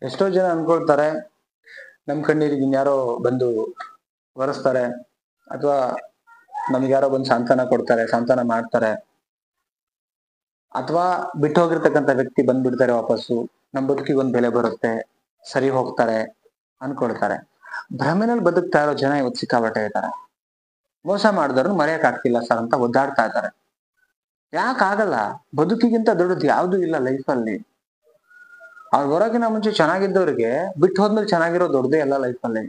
ಎಷ್ಟೋ ಜನ ಅನ್ಕೊಳ್ತಾರೆ ನಮ್ ಕಣ್ಣೀರಿಗೆ ಇನ್ಯಾರೋ ಬಂದು ಒರೆಸ್ತಾರೆ ಅಥವಾ ನಮ್ಗೆ ಯಾರೋ ಬಂದು ಸಾಂತ್ವನ ಕೊಡ್ತಾರೆ, ಸಾಂತ್ವನ ಮಾಡ್ತಾರೆ, ಅಥವಾ ಬಿಟ್ಟು ಹೋಗಿರ್ತಕ್ಕಂಥ ವ್ಯಕ್ತಿ ಬಂದ್ಬಿಡ್ತಾರೆ ವಾಪಸ್ಸು, ನಮ್ ಬದುಕಿಗೆ ಒಂದ್ ಬೆಲೆ ಬರುತ್ತೆ, ಸರಿ ಹೋಗ್ತಾರೆ ಅನ್ಕೊಳ್ತಾರೆ. ಭ್ರಮೆನಲ್ಲಿ ಬದುಕ್ತಾ ಇರೋ ಜನ ಇವತ್ತು ಸಿಕ್ಕಾಬಟ್ಟೆ ಇದ್ದಾರೆ. ಮೋಸ ಮಾಡಿದವ್ರನ್ನ ಮರೆಯಕ್ ಆಗ್ತಿಲ್ಲ ಸರ್ ಅಂತ ಒದ್ದಾಡ್ತಾ ಇದ್ದಾರೆ. ಯಾಕಾಗಲ್ಲ? ಬದುಕಿಗಿಂತ ದೊಡ್ಡದು ಯಾವ್ದು ಇಲ್ಲ ಲೈಫಲ್ಲಿ. ಅವ್ರ ಹೊರಗಿನ ಮುಂಚೆ ಚೆನ್ನಾಗಿದ್ದವ್ರಿಗೆ ಬಿಟ್ಟು ಹೋದ್ಮೇಲೆ ಚೆನ್ನಾಗಿರೋ ದೊಡ್ಡದೇ ಎಲ್ಲ ಲೈಫಲ್ಲಿ.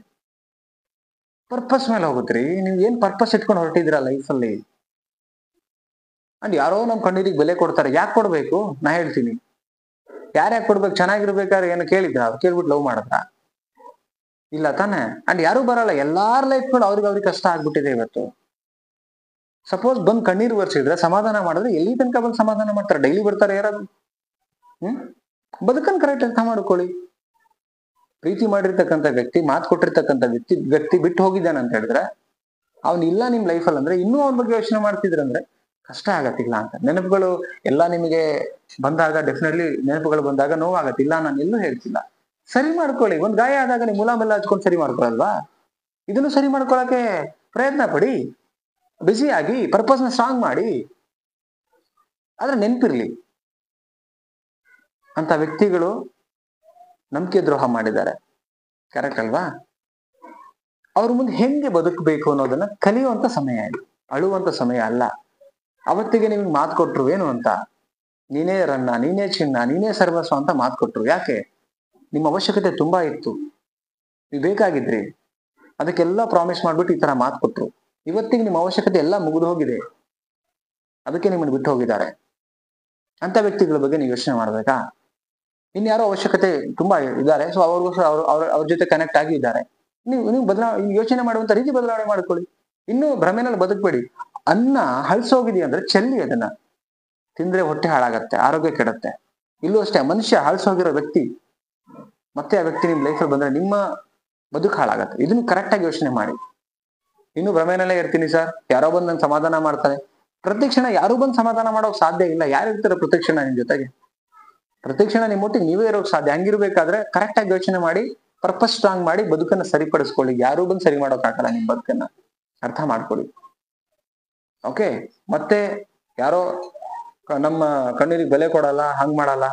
ಪರ್ಪಸ್ ಮೇಲೆ ಹೋಗುತ್ರಿ. ನೀವ್ ಏನ್ ಪರ್ಪಸ್ ಇಟ್ಕೊಂಡು ಹೊರಟಿದ್ರ ಲೈಫಲ್ಲಿ? ಅಂಡ್ ಯಾರೋ ನಮ್ ಕಣ್ಣೀರಿಗೆ ಬೆಲೆ ಕೊಡ್ತಾರೆ. ಯಾಕೆ ಕೊಡ್ಬೇಕು? ನಾ ಹೇಳ್ತೀನಿ. ಯಾರ್ಯಾಕೆ ಕೊಡ್ಬೇಕು? ಚೆನ್ನಾಗಿರ್ಬೇಕಾದ್ರೆ ಏನು ಕೇಳಿದ್ರ? ಅವ್ರು ಕೇಳ್ಬಿಟ್ಟು ಲವ್ ಮಾಡಿದ್ರ? ಇಲ್ಲ ತಾನೆ. ಅಂಡ್ ಯಾರು ಬರಲ್ಲ. ಎಲ್ಲಾರ ಲೈಫ್ ಕೂಡ ಅವ್ರಿಗೆ ಕಷ್ಟ ಆಗ್ಬಿಟ್ಟಿದೆ ಇವತ್ತು. ಸಪೋಸ್ ಬಂದ್ ಕಣ್ಣೀರ್ ಬರ್ಸಿದ್ರೆ, ಸಮಾಧಾನ ಮಾಡಿದ್ರೆ ಎಲ್ಲಿ ತನಕ ಬಂದ್ ಸಮಾಧಾನ ಮಾಡ್ತಾರೆ? ಡೈಲಿ ಬರ್ತಾರೆ ಯಾರಾದ್ರು? ಬದುಕನ್ ಕರೆಕ್ಟ್ ಅರ್ಥ ಮಾಡ್ಕೊಳ್ಳಿ. ಪ್ರೀತಿ ಮಾಡಿರ್ತಕ್ಕಂಥ ವ್ಯಕ್ತಿ, ಮಾತು ಕೊಟ್ಟಿರ್ತಕ್ಕಂಥ ವ್ಯಕ್ತಿ ಬಿಟ್ಟು ಹೋಗಿದ್ದಾನೆ ಅಂತ ಹೇಳಿದ್ರೆ, ಅವ್ನ್ ಇಲ್ಲ ನಿಮ್ ಲೈಫಲ್ಲಿ ಅಂದ್ರೆ ಇನ್ನೂ ಅವನ ಬಗ್ಗೆ ಯೋಚನೆ ಮಾಡ್ತಿದ್ರಂದ್ರೆ ಕಷ್ಟ ಆಗತ್ತಿಲ್ಲ ಅಂತ. ನೆನಪುಗಳು ಎಲ್ಲ ನಿಮಗೆ ಬಂದಾಗ ಡೆಫಿನೆಟ್ಲಿ ನೆನಪುಗಳು ಬಂದಾಗ ನೋವಾಗತ್ತಿಲ್ಲ, ನಾನು ಎಲ್ಲೂ ಹೇಳ್ತಿಲ್ಲ. ಸರಿ ಮಾಡ್ಕೊಳ್ಳಿ. ಒಂದ್ ಗಾಯ ಆದಾಗ ನೀವು ಮುಲಾಮೆಲ್ಲ ಹಚ್ಕೊಂಡು ಸರಿ ಮಾಡ್ಕೊಳಲ್ವಾ? ಇದನ್ನು ಸರಿ ಮಾಡ್ಕೊಳಕ್ಕೆ ಪ್ರಯತ್ನ ಪಡಿ, ಬಿಸಿ ಆಗಿ, ಪರ್ಪಸ್ನ ಸ್ಟ್ರಾಂಗ್ ಮಾಡಿ. ಆದ್ರೆ ನೆನ್ಪಿರ್ಲಿ, ಅಂತ ವ್ಯಕ್ತಿಗಳು ನಂಬಿಕೆ ದ್ರೋಹ ಮಾಡಿದ್ದಾರೆ. ಕರೆಕ್ಟ್ ಅಲ್ವಾ? ಅವ್ರ ಮುಂದೆ ಹೆಂಗೆ ಬದುಕಬೇಕು ಅನ್ನೋದನ್ನ ಕಲಿಯುವಂತ ಸಮಯ ಇದು, ಅಳುವಂತ ಸಮಯ ಅಲ್ಲ. ಅವತ್ತಿಗೆ ನಿಮ್ಗೆ ಮಾತು ಕೊಟ್ರು ಏನು ಅಂತ, ನೀನೇ ರನ್ನ, ನೀನೇ ಚಿನ್ನ, ನೀನೇ ಸರ್ವಸ್ವ ಅಂತ ಮಾತು ಕೊಟ್ರು. ಯಾಕೆ? ನಿಮ್ಮ ಅವಶ್ಯಕತೆ ತುಂಬಾ ಇತ್ತು, ನೀವು ಬೇಕಾಗಿದ್ರಿ, ಅದಕ್ಕೆಲ್ಲ ಪ್ರಾಮಿಸ್ ಮಾಡ್ಬಿಟ್ಟು ಈ ತರ ಮಾತು ಕೊಟ್ರು. ಇವತ್ತಿಗೆ ನಿಮ್ಮ ಅವಶ್ಯಕತೆ ಎಲ್ಲ ಮುಗಿದು ಹೋಗಿದೆ, ಅದಕ್ಕೆ ನಿಮ್ಮನ್ನು ಬಿಟ್ಟು ಹೋಗಿದ್ದಾರೆ. ಅಂತ ವ್ಯಕ್ತಿಗಳ ಬಗ್ಗೆ ನೀವು ಯೋಚನೆ ಮಾಡ್ಬೇಕಾ? ಇನ್ಯಾರೋ ಅವಶ್ಯಕತೆ ತುಂಬಾ ಇದ್ದಾರೆ, ಸೊ ಅವ್ರಿಗೋಸ್ಕರ ಅವ್ರ ಜೊತೆ ಕನೆಕ್ಟ್ ಆಗಿ ಇದ್ದಾರೆ. ನೀವು ಯೋಚನೆ ಮಾಡುವಂತ ರೀತಿ ಬದಲಾವಣೆ ಮಾಡ್ಕೊಳ್ಳಿ. ಇನ್ನು ಭ್ರಮೆನಲ್ಲಿ ಬದುಕಬೇಡಿ. ಅನ್ನ ಹಳ್ಸೋಗಿದೆಯಾ ಅಂದ್ರೆ ಚೆಲ್ಲಿ, ಅದನ್ನ ತಿಂದ್ರೆ ಹೊಟ್ಟೆ ಹಾಳಾಗತ್ತೆ, ಆರೋಗ್ಯ ಕೆಡತ್ತೆ. ಇಲ್ಲೂ ಅಷ್ಟೇ, ಮನುಷ್ಯ ಹಳ್ಸೋಗಿರೋ ವ್ಯಕ್ತಿ ಮತ್ತೆ ಆ ವ್ಯಕ್ತಿ ನಿಮ್ ಲೈಫಲ್ಲಿ ಬಂದ್ರೆ ನಿಮ್ಮ ಬದುಕು ಹಾಳಾಗತ್ತೆ. ಇದನ್ನು ಕರೆಕ್ಟ್ ಆಗಿ ಯೋಚನೆ ಮಾಡಿ. ಇನ್ನು ಭ್ರಮೆನಲ್ಲೇ ಇರ್ತೀನಿ ಸರ್, ಯಾರೋ ಬಂದು ನನ್ ಸಮಾಧಾನ ಮಾಡ್ತಾರೆ. ಪ್ರತಿಕ್ಷಣ ಯಾರು ಬಂದು ಸಮಾಧಾನ ಮಾಡೋಕ್ ಸಾಧ್ಯ ಇಲ್ಲ. ಯಾರು ಇರ್ತಾರೆ ಪ್ರತಿಕ್ಷಣ ನಿಮ್ ಜೊತೆಗೆ? ಪ್ರತಿಕ್ಷಣ ನಿಮ್ಮೊಟ್ಟಿಗೆ ನೀವೇ ಇರೋಕ್ ಸಾಧ್ಯ. ಹಂಗಿರ್ಬೇಕಾದ್ರೆ ಕರೆಕ್ಟ್ ಆಗಿ ಯೋಚನೆ ಮಾಡಿ, ಪರ್ಪಸ್ ಸ್ಟ್ರಾಂಗ್ ಮಾಡಿ, ಬದುಕನ್ನ ಸರಿಪಡಿಸ್ಕೊಳ್ಳಿ. ಯಾರು ಬಂದು ಸರಿ ಮಾಡೋಕ್ ಆಗಲ್ಲ ನಿಮ್ ಬದುಕನ್ನ, ಅರ್ಥ ಮಾಡ್ಕೊಳ್ಳಿ. ಓಕೆ? ಮತ್ತೆ ಯಾರೋ ನಮ್ಮ ಕಣ್ಣೀರಿಗೆ ಬೆಲೆ ಕೊಡಲ್ಲ, ಹಂಗ್ ಮಾಡಲ್ಲ,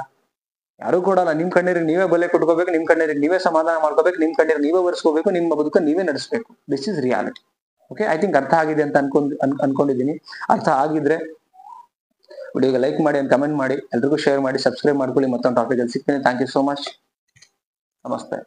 ಯಾರು ಕೊಡಲ್ಲ. ನಿಮ್ ಕಣ್ಣೀರಿಗೆ ನೀವೇ ಬೆಲೆ ಕೊಟ್ಕೋಬೇಕು, ನಿಮ್ ಕಣ್ಣೀರಿಗೆ ನೀವೇ ಸಮಾಧಾನ ಮಾಡ್ಕೋಬೇಕು, ನಿಮ್ ಕಣ್ಣೀರಿಗೆ ನೀವೇ ಒರೆಸ್ಕೋಬೇಕು, ನಿಮ್ಮ ಬದುಕನ್ನು ನೀವೇ ನಡೆಸಬೇಕು. This is reality. Okay? I think ಅರ್ಥ ಆಗಿದೆ ಅಂತ ಅನ್ಕೊಂಡಿದ್ದೀನಿ. ಅರ್ಥ ಆಗಿದ್ರೆ ವಿಡಿಯೋಗೆ ಲೈಕ್ ಮಾಡಿ, ಕಮೆಂಟ್ ಮಾಡಿ, ಎಲ್ರಿಗೂ ಶೇರ್ ಮಾಡಿ, ಸಬ್ಸ್ಕ್ರೈಬ್ ಮಾಡ್ಕೊಳ್ಳಿ. ಮತ್ತೊಂದು ಟಾಪಿಕ್ ಅಲ್ಲಿ ಸಿಗ್ತೀನಿ. Thank you so much. ನಮಸ್ತೆ.